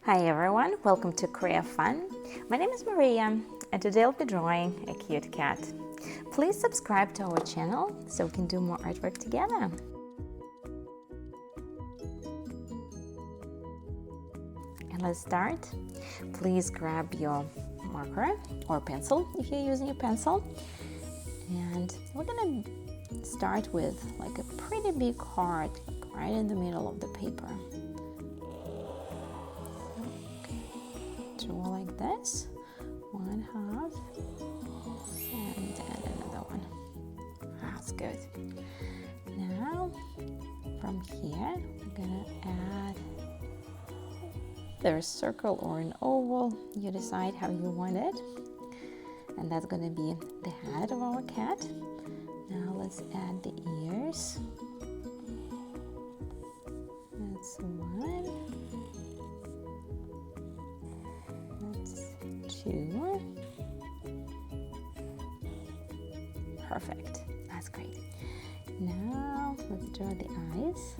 Hi everyone, welcome to Creofun. My name is Maria and today I'll be drawing a cute cat. Please subscribe to our channel so we can do more artwork together. And let's start. Please grab your marker or pencil if you're using a pencil. And we're gonna start with like a pretty big heart, like right in the middle of the paper. Draw like this, one half, and then another one. That's good. Now, from here, we're gonna add either a circle or an oval. You decide how you want it. And that's gonna be the head of our cat. Now let's add the ears. That's one. Two. Perfect. That's great. Now let's draw the eyes.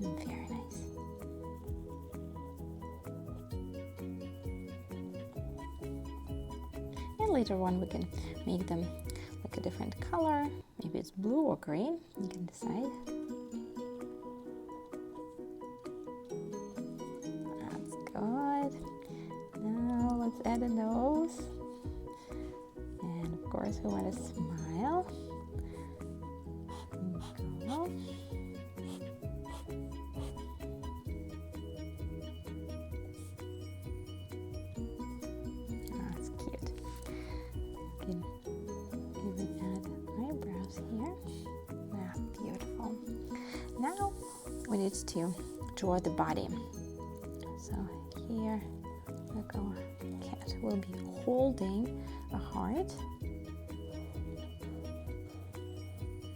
Very nice. And later on we can make them like a different color. Maybe it's blue or green, you can decide. That's good. Now let's add a nose. And of course we want a smile. There we go. That's cute. You can even add eyebrows here. That's beautiful. Now we need to draw the body. So here, like our cat will be holding a heart.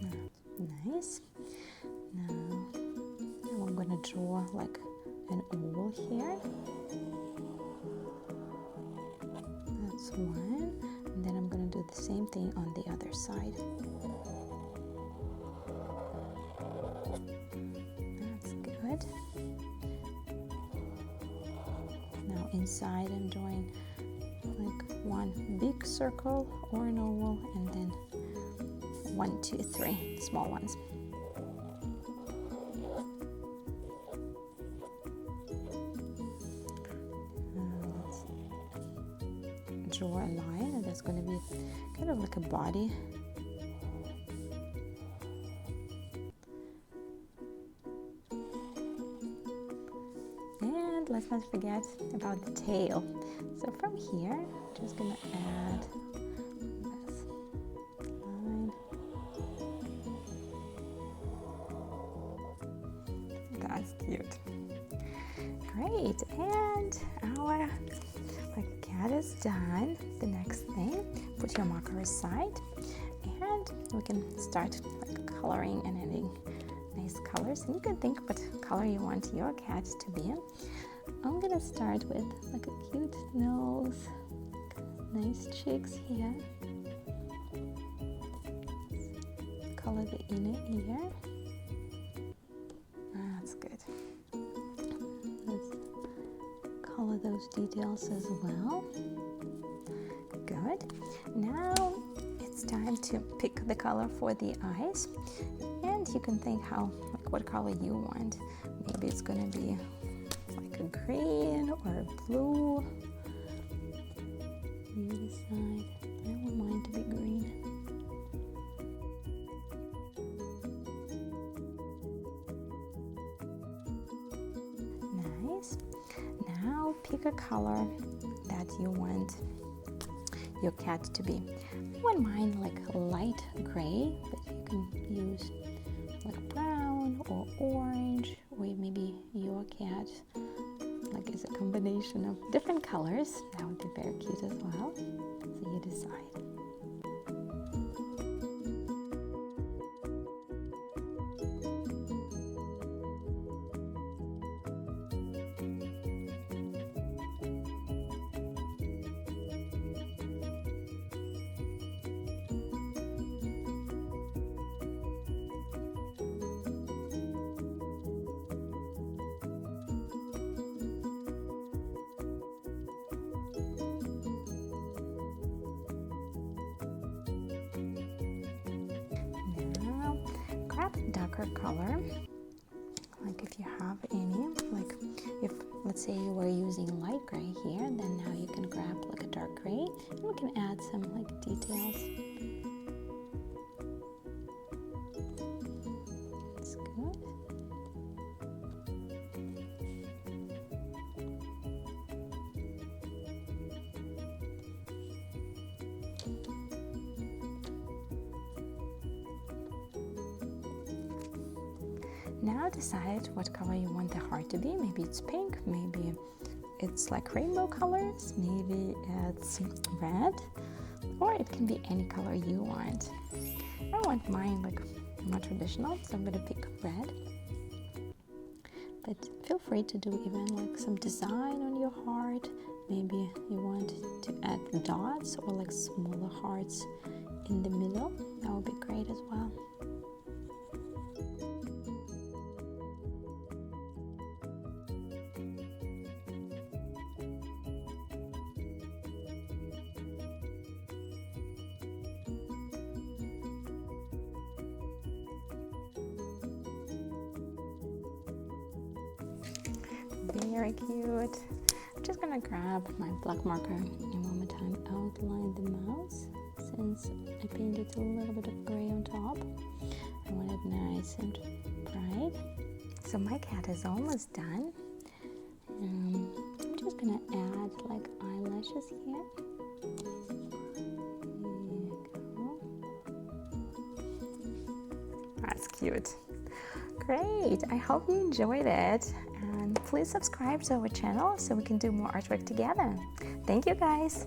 That's nice. Now I'm gonna draw like an oval here. That's one. And then I'm going to do the same thing on the other side. That's good. Now inside I'm drawing like one big circle or an oval and then 1, 2, 3 small ones. Draw a line, and that's going to be kind of like a body. And let's not forget about the tail. So from here, just going to add this line. That's cute. Great, and our cat is done. The next thing, put your marker aside and we can start like coloring and adding nice colors. And you can think what color you want your cat to be. I'm gonna start with like a cute nose, nice cheeks here. Color the inner ear. That's good. Color those details as well. Good. Now it's time to pick the color for the eyes, and you can think what color you want. Maybe it's gonna be like a green or a blue. You decide. I don't mind to be green. Nice. Now pick a color that you want your cat to be. I wouldn't mind like light gray, but you can use like brown or orange, or maybe your cat like is a combination of different colors. That would be very cute as well. So you decide. marker color, like if you have any, like if let's say you were using light gray here, then now you can grab like a dark gray and we can add some like details. That's good. Now decide what color you want the heart to be. Maybe it's pink, maybe it's like rainbow colors, maybe it's red, or it can be any color you want. I want mine like more traditional, so I'm gonna pick red. But feel free to do even like some design on your heart. Maybe you want to add dots or like smaller hearts in the middle. That would be great as well. Very cute. I'm just gonna grab my black marker and one more time outline the mouth. Since I painted a little bit of gray on top, I want it nice and bright. So my cat is almost done. I'm just gonna add like eyelashes here. There you go. That's cute. Great. I hope you enjoyed it. And please subscribe to our channel so we can do more artwork together. Thank you guys.